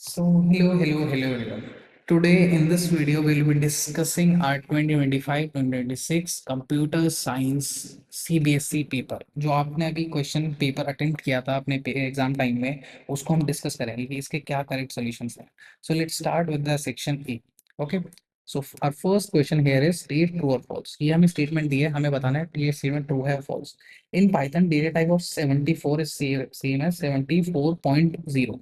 Hello everyone. Today in this video we'll be discussing our 2025-2026 computer science CBSE paper जो आपने अभी question paper attempt किया था अपने एग्जाम टाइम में, उसको हम डिस्कस करेंगे कि इसके क्या करेक्ट सॉल्यूशंस हैं. So let's start with the section A. Okay. So our first question here is state true और फॉल्स. ये हमें स्टेटमेंट दी है, हमें बताना है कि ये स्टेटमेंट ट्रू है false. In Python data type of 74 is same as 74.0.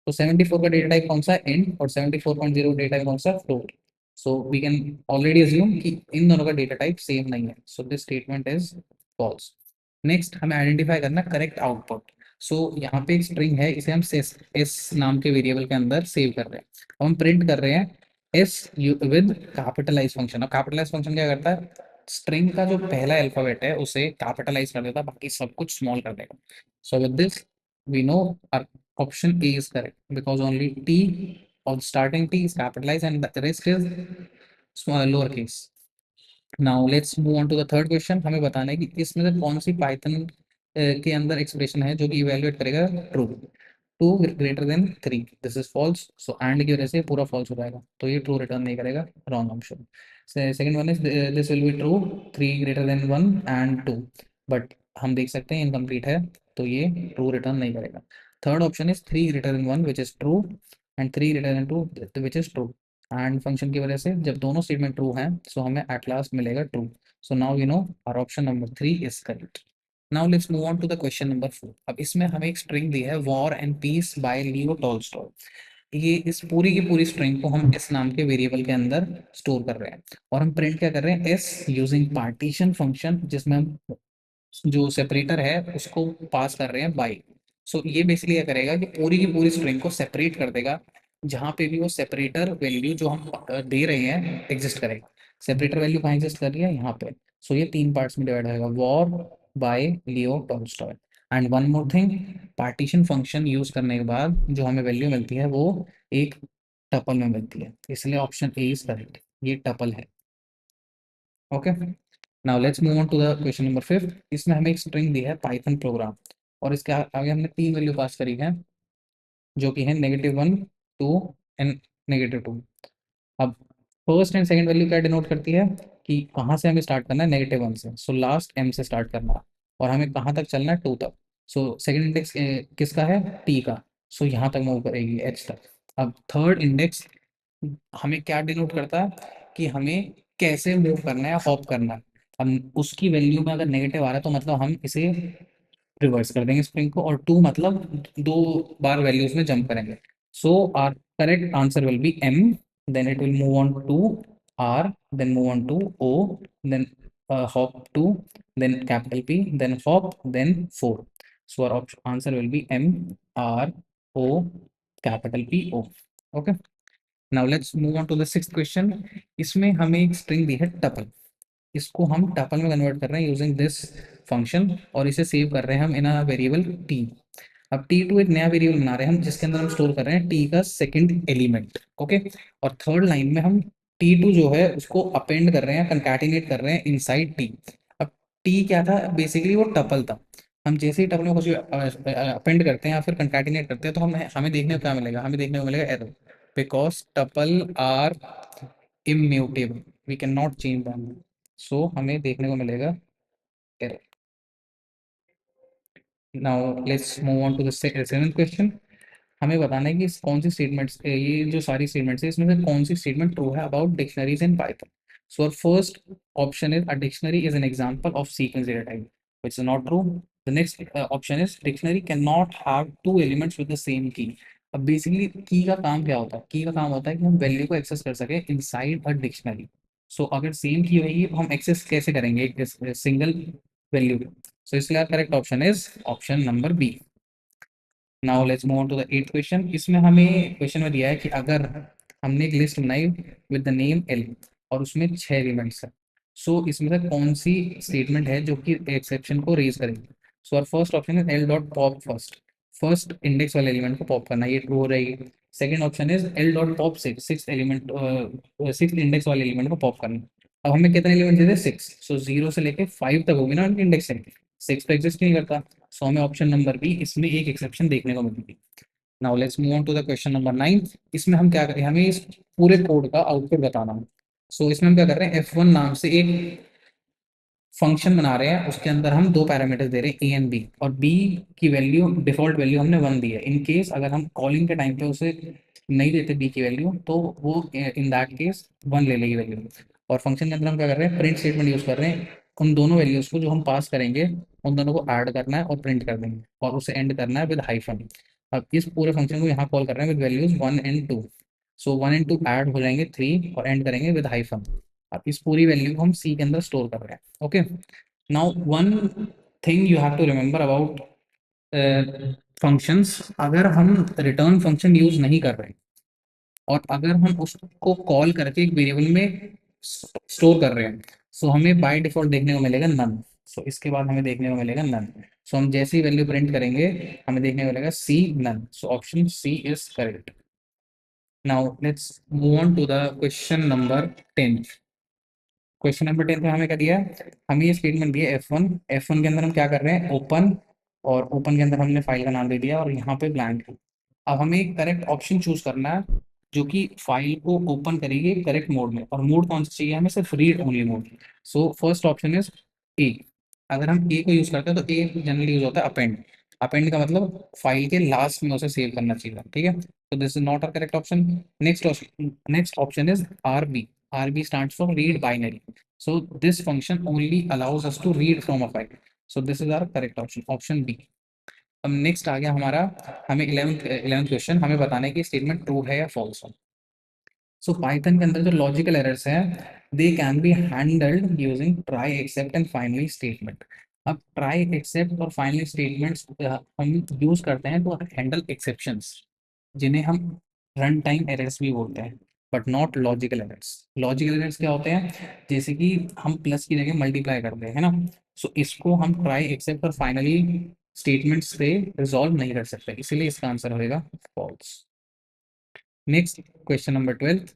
तो 74 का डेटा टाइप कौन सा है? इंट. और 74.0 डेटा टाइप कौन सा है? Float. So we can already assume कि इन दोनों का डेटा टाइप सेम नहीं है. So this statement is false. Next हमें आइडेंटिफाई करना करेक्ट आउटपुट. सो यहाँ पे एक स्ट्रिंग है, इसे हम एस नाम के वेरिएबल के अंदर सेव कर रहे हैं. अब हम प्रिंट कर रहे हैं एस विद कैपिटलाइज फंक्शन. अब कैपिटलाइज फंक्शन क्या करता है? स्ट्रिंग का जो पहला अल्फाबेट है उसे कैपिटलाइज कर देता है, बाकी सब कुछ स्मॉल कर देगा. So with this we know our option A is correct because only T or starting T is capitalized and the rest is small lowercase. Now let's move on to the third question. हमें बताना है कि इसमें से कौन सी Python के अंदर expression है जो कि इवेल्युएट करेगा true. Two greater than three, this is false. So and की वजह से पूरा फॉल्स हो जाएगा, तो ये ट्रू रिटर्न नहीं करेगा. Wrong option. Second one is this will be true three greater than one and two, but हम देख सकते हैं इनकम्प्लीट है, तो ये ट्रू रिटर्न नहीं करेगा. Third option is three greater than one which is true and three greater than two which is true. And function की वजह से जब दोनों स्टेटमेंट ट्रू हैं, सो हमें एट लास्ट मिलेगा true. So now you know our option number three is correct. Now let's move on to the question number four. अब इसमें हमें एक स्ट्रिंग दी है war and peace by Leo Tolstoy. ये इस पूरी की पूरी स्ट्रिंग को हम एस नाम के वेरिएबल के अंदर स्टोर कर रहे हैं, और हम प्रिंट क्या कर रहे हैं? एस यूजिंग पार्टीशन फंक्शन, जिसमें हम जो सेपरेटर है उसको पास कर रहे हैं बाई. सो ये बेसिकली क्या करेगा कि पूरी की पूरी स्ट्रिंग को सेपरेट कर देगा, जहाँ पे भी वो सेपरेटर वैल्यू जो हम दे रहे हैं एग्जिस्ट करेगा. सेपरेटर वैल्यू कहाँ एग्जिस्ट कर रही है? यहाँ पे. सो ये तीन पार्ट्स में डिवाइड होगा, war by Leo Tolstoy. And one more thing, partition function use करने के बाद जो हमें वैल्यू मिलती है वो एक टपल में मिलती है, इसलिए ऑप्शन ए इज करेक्ट. ये टपल है. Okay. Now let's move on to the question number fifth. इसमें हमें एक स्ट्रिंग दी है पाइथन प्रोग्राम, और इसके आगे हमने तीन वैल्यू पास करी है, जो कि है -1, 2 एंड -2. अब फर्स्ट एंड सेकंड वैल्यू क्या डिनोट करती है कि कहाँ से हमें स्टार्ट करना है? -1 से. सो लास्ट m से स्टार्ट करना है, और हमें कहाँ तक चलना है? 2 तक. सो सेकंड इंडेक्स किसका है? t का. सो यहाँ तक मूव करेगी h तक. अब थर्ड इंडेक्स हमें क्या डिनोट करता है कि हमें कैसे मूव करना है, हॉप करना है. हम उसकी वैल्यू में अगर नेगेटिव आ रहा है तो मतलब हम इसे रिवर्स कर देंगे स्प्रिंग को, और टू मतलब दो बार वैल्यूज में जंप करेंगे. So our correct answer will be m. Then it will move on to r, then move on to o, then hop to, then capital P, then hop, then 4. So our answer will be m r o capital P o. Okay. Now let's move on to the sixth question. इसमें हमें एक string दी है tuple. इसको हम tuple में convert कर रहे हैं यूजिंग दिस फंक्शन, और इसे सेव कर रहे हैं हम इन अ वेरिएबल टी. अब टी टू एक नया वेरिएबल बना रहे हैं हम, जिसके अंदर हम स्टोर कर रहे हैं टी का सेकंड एलिमेंट. ओके. और थर्ड लाइन में हम टी टू जो है उसको अपेंड कर रहे हैं, कंकैटिनेट कर रहे हैं इनसाइड टी. अब टी क्या था? बेसिकली वो टपल था. हम जैसे ही टपल में कुछ अपेंड करते हैं या फिर कंकैटिनेट करते हैं, तो हम हमें देखने को क्या मिलेगा? हमें देखने को मिलेगा error, because tuple are immutable, we can not change them. So हमें देखने को मिलेगा error. Now let's move on to the seventh question. हमें बताना है कि कौन सी स्टेटमेंट्स, ये जो सारी स्टेटमेंट्स है इसमें से कौन सी स्टेटमेंट ट्रू है about dictionaries in Python. So first option is a dictionary is an example of sequence data type, which is not true. The next option is dictionary can not have two elements with the same की. अब basically की का काम क्या होता है? की का काम होता है कि हम वैल्यू को एक्सेस कर सके इनसाइड अ डिक्शनरी. सो अगर सेम की होगी तो हम एक्सेस कैसे करेंगे एक सिंगल वैल्यू को? सो इसलिए correct option is option number B. Now let's move on to the eight question. इसमें हमें क्वेश्चन में दिया है कि अगर हमने एक लिस्ट बनाई विद द नेम एल, और उसमें 6 एलिमेंट्स है, सो इसमें से कौन सी स्टेटमेंट है जो कि एक्सेप्शन को रेज करेगी? So our first option is L dot pop first. First index वाले एलिमेंट को पॉप करना, ये ट्रू हो रहेगी. Second option is L dot pop six, six element, six index वाले एलिमेंट को पॉप करना. अब हमें कितने एलिमेंट दे दे? सिक्स. सो 0 से लेके 5 तक होगी ना उनकी इंडेक्सिंग. सिक्स तो एग्जिस्ट नहीं करता. सो हमें ऑप्शन नंबर बी इसमें एक एक्सेप्शन देखने को मिलेगी. Now let's move on to the question number 9। इसमें हम क्या करें, हमें इस पूरे कोड का आउटपुट बताना है। सो इसमें हम क्या कर रहे हैं, F1 नाम से एक फंक्शन बना रहे हैं, उसके अंदर हम दो पैरामीटर्स दे रहे हैं ए एंड बी, और बी की वैल्यू, डिफॉल्ट वैल्यू हमने 1 दी है। इन केस अगर हम कॉलिंग के टाइम पे उसे नहीं देते बी की वैल्यू, तो वो इन दैट केस 1 ले लेगी वैल्यू। और फंक्शन के अंदर हम क्या कर रहे हैं, प्रिंट स्टेटमेंट यूज कर रहे हैं। उन दोनों वैल्यूज को जो हम पास करेंगे, उन दोनों को ऐड करना है और प्रिंट कर देंगे, और उसे एंड करना है विद हाइफन। अब इस पूरे फंक्शन को यहाँ कॉल कर रहे हैं with values 1 and 2। So 1 and 2 add हो जाएंगे 3, और एंड करेंगे विद हाइफन। अब इस पूरी वैल्यू को हम सी के अंदर स्टोर कर रहे हैं। Okay, now one thing you have to remember about functions, अगर हम रिटर्न फंक्शन यूज नहीं कर रहे और अगर हम उसको कॉल करके एक वेरिएबल में स्टोर कर रहे हैं, सो हमें बाय डिफॉल्ट देखने को मिलेगा नन। सो इसके बाद हमें देखने को मिलेगा नन। सो हम जैसे ही वैल्यू प्रिंट करेंगे, हमें देखने को मिलेगा C none. So option C is correct. Now let's move on to the question number 10। Question number 10 में हमें क्या दिया है, हमें ये स्टेटमेंट दिया F1 के अंदर हम क्या कर रहे हैं, ओपन, और ओपन के अंदर हमने फाइल का नाम दे दिया, और यहाँ पे ब्लैंक। अब हमें एक करेक्ट ऑप्शन चूज करना है जो कि फाइल को ओपन करेगी करेक्ट मोड में, और मोड कौन सा चाहिए हमें, सिर्फ read only mode. So first option is a. अगर हम ए को यूज करते हैं तो ए जनरली यूज होता है अपेंड। अपेंड का मतलब फाइल के लास्ट में उसे सेव करना चाहिए, ठीक है। तो this is not a correct option. Next option is R B. RB stands for read binary. So this function only allows us to read from a file. So this is our correct option, option B. अब next आ गया हमारा, हमें 11th question, हमें बताना है कि statement true है या फॉल्स है। सो पाइथन के अंदर जो लॉजिकल एरर्स हैं, they can be handled using try except and finally statement. अब ट्राई एक्सेप्ट और फाइनली स्टेटमेंट्स हम यूज करते हैं टू हैंडल एक्सेप्शंस, जिन्हें हम रन टाइम एरर्स भी बोलते हैं, but not logical errors. Logical errors क्या होते हैं, जैसे कि हम प्लस की जगह मल्टीप्लाई करते हैं, है ना। सो इसको हम ट्राई एक्सेप्ट और फाइनली स्टेटमेंट्स से रिजॉल्व नहीं कर सकते, इसीलिए इसका आंसर होगा फॉल्स। Next question number 12।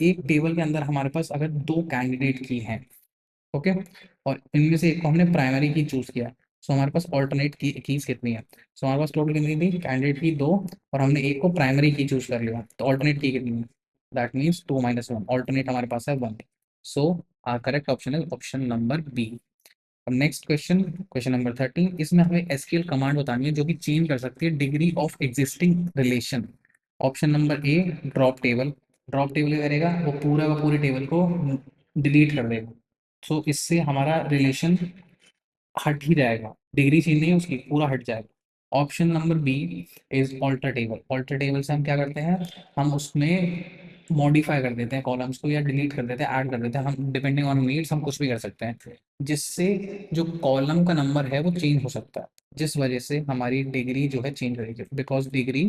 एक टेबल के अंदर हमारे पास अगर दो कैंडिडेट की हैं, ओके, और इनमें से एक को हमने प्राइमरी की चूज किया, सो हमारे पास ऑल्टरनेट की कीज कितनी है। सो हमारे पास टोटल कितनी थी, कैंडिडेट की दो, और हमने एक को प्राइमरी की चूज कर लिया, तो ऑल्टरनेट की कितनी है, दैट मीन्स 2 - 1। ऑल्टरनेट हमारे पास है 1। So our correct option is option number B. अब नेक्स्ट क्वेश्चन, क्वेश्चन नंबर 13। इसमें हमें एसक्यूएल कमांड बतानी है जो कि चेंज कर सकती है degree of existing relation. Option number A, drop table. Drop table क्या करेगा, वो पूरा का पूरे टेबल को डिलीट कर देगा। सो इससे हमारा रिलेशन हट ही जाएगा, डिग्री चेंज नहीं है उसकी, पूरा हट जाएगा। Option number B is alter table. Alter table से हम क्या करते हैं, हम उसमें मॉडिफाई कर देते हैं कॉलम्स को, या डिलीट कर देते हैं, ऐड कर देते हैं, हम डिपेंडिंग ऑन नीड्स हम कुछ भी कर सकते हैं, जिससे जो कॉलम का नंबर है वो चेंज हो सकता है, जिस वजह से हमारी डिग्री जो है चेंज रहेगी, because degree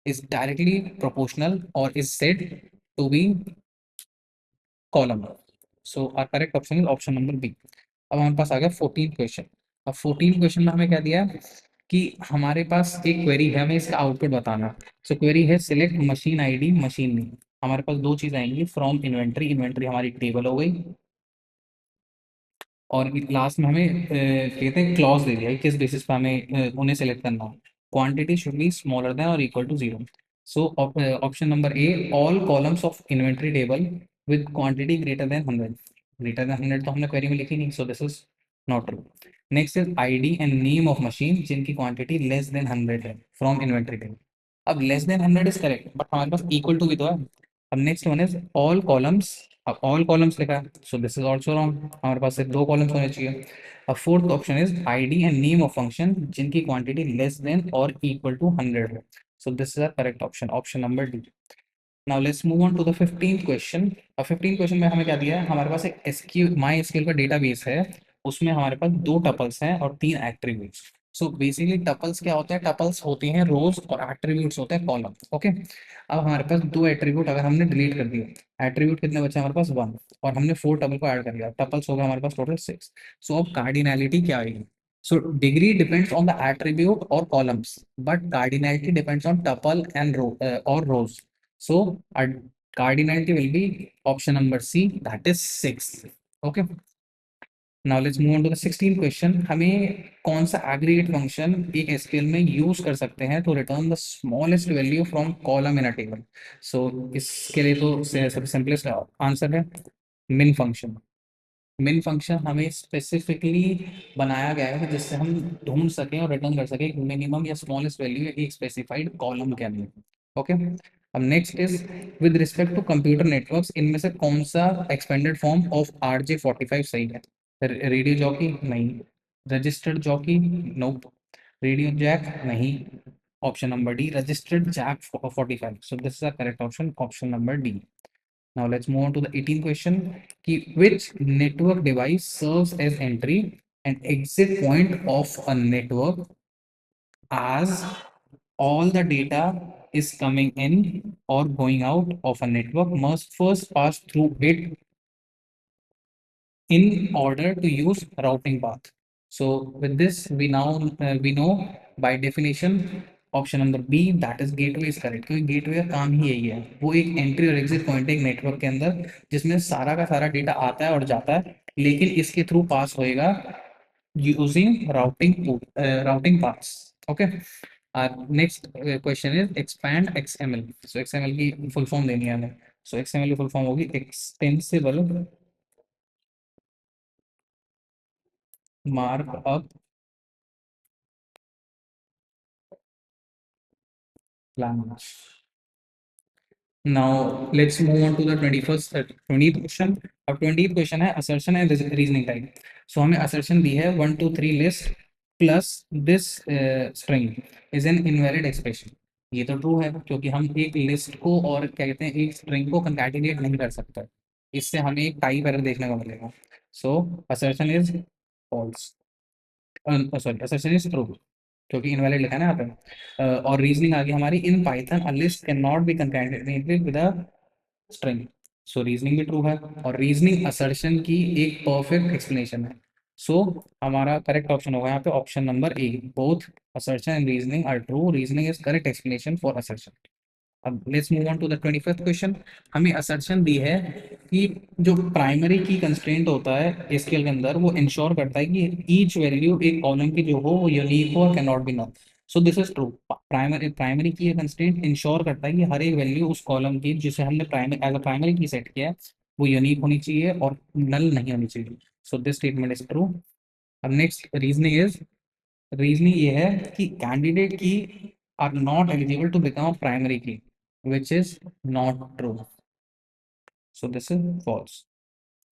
is directly proportional और is said to be column. So our correct option is option number B. अब हमारे पास आ गया 14 क्वेश्चन। अब 14 क्वेश्चन में हमें क्या दिया है कि हमारे पास एक क्वेरी है, हमें इसका आउटपुट बताना है। सो क्वेरी है select machine ID machine name. हमारे पास दो चीज़ आएंगी, फ्रॉम इन्वेंट्री, इन्वेंट्री हमारी टेबल हो गई, और लास्ट में हमें कहते हैं क्लॉज दे दिया है, किस बेसिस पे हमें उन्हें सेलेक्ट करना है। Quantity should be smaller than और equal to 0। So option number A, all columns of inventory table with quantity greater than 100। Greater than 100 तो हमने क्वेरी में लिखी नहीं, so this is not true. Next is ID and name of machine जिनकी quantity less than 100 है, from inventory table. अब less than 100 is correct, but हमारे पास इक्वल टू भी तो है। अब next one is all columns. अब ऑल कॉलम्स लिखा है, so this is also wrong, हमारे पास सिर्फ दो कॉलम्स होने चाहिए। अब fourth option is ID and name of function जिनकी क्वांटिटी लेस देन और इक्वल टू 100 है। So this is a correct option, option number D. Now let's move on to the 15th क्वेश्चन। अब 15 क्वेश्चन में हमें क्या दिया है, हमारे पास एक एसक्यू माई एसक्यूएल का डेटाबेस है, उसमें हमारे पास दो टपल्स हैं और तीन एट्रीब्यूट्स। सो बेसिकली टपल्स क्या होते हैं, टपल्स होती हैं रोज, और एट्रीब्यूट्स होते हैं कॉलम, ओके। अब हमारे पास दो एट्रीब्यूट अगर हमने डिलीट कर दिए, एट्रीब्यूट कितने बचे हमारे पास 1, और हमने 4 टपल को ऐड कर लिया, टपल्स हो गए हमारे पास टोटल 6। सो अब कार्डिनैलिटी क्या आएगी, so degree depends on the attribute और columns, but cardinality depends on tuple and row और rows. So our cardinality will be option number C, that is 6. Okay. Now let's move on to the 16 question. हमें कौन सा aggregate function एक SQL में use कर सकते हैं to return the smallest value from column in a table. So इसके लिए तो सबसे सिंपलेस्ट आंसर है मिन फंक्शन। मिन फंक्शन हमें स्पेसिफिकली बनाया गया है जिससे हम ढूंढ सकें और रिटर्न कर सकें मिनिमम या स्मॉलेस्ट वैल्यू एक स्पेसिफाइड कॉलम के अंदर। ओके, अब next is with respect to computer networks, इनमें से कौन सा एक्सपेंडेड फॉर्म ऑफ RJ45 सही है? रेडियो जॉकी नहीं, registered jockey nope, radio jack नहीं, option number D registered jack 45। So this is the correct option, option number D. Now let's move on to the 18th question. Which network device serves as entry and exit point of a network as all the data is coming in or going out of a network must first pass through it in order to use routing path. So with this, we know by definition option number B that is gateway is correct, क्योंकि gateway का काम ही यही है, वो एक entry और exit point है एक नेटवर्क के अंदर जिसमें सारा का सारा डेटा आता है और जाता है, लेकिन इसके थ्रू पास होएगा using routing paths. Okay, next question is expand XML। So XML की फुल फॉर्म देनी है हमें। सो XML की फुल फॉर्म होगी extensible markup language. Now let's move on to the 20th question. अब 20th question है assertion and reasoning type. So हमें assertion दी है 1 2 3 list plus this string is an invalid expression। ये तो ट्रू है क्योंकि हम एक लिस्ट को और क्या कहते हैं एक स्ट्रिंग को कंकैटिनेट नहीं कर सकते, इससे हमें एक टाइप एरर देखने को मिलेगा। सो assertion is false, sorry assertion is true क्योंकि इनवैलिड लिखा है ना यहाँ पे। और रीजनिंग आ गई हमारी, in Python a list can not be concatenated with a string. So reasoning भी ट्रू है और रीजनिंग असर्शन की एक परफेक्ट एक्सप्लेनेशन है। सो हमारा करेक्ट ऑप्शन होगा यहाँ पे option number A, both assertion and reasoning are true, reasoning is correct explanation for assertion. अब let's move on to the 25th question. हमें असर्शन दी है कि जो प्राइमरी की कंस्ट्रेंट होता है एसक्यूएल के अंदर वो इंश्योर करता है कि ईच वैल्यू एक कॉलम की जो हो वो यूनिक हो और can not be null. So this is true, primary key ये कंस्ट्रेंट इंश्योर करता है कि हर एक वैल्यू उस कॉलम की जिसे हमने प्राइमरी एज अ प्राइमरी की सेट किया है वो यूनिक होनी चाहिए और नल नहीं होनी चाहिए। So this statement is true. अब नेक्स्ट रीजनिंग ये है कि candidate key are not eligible to become a primary key, which is not true. So this is false.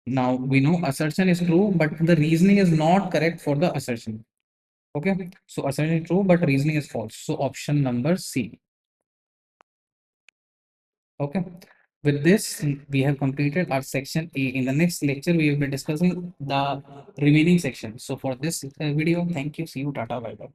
Now we know assertion is true, but the reasoning is not correct for the assertion. Okay, so assertion is true, but reasoning is false. So option number C. Okay. With this, we have completed our section A. In the next lecture, we will be discussing the remaining section. So for this video, thank you. See you. Tata. Bye bye.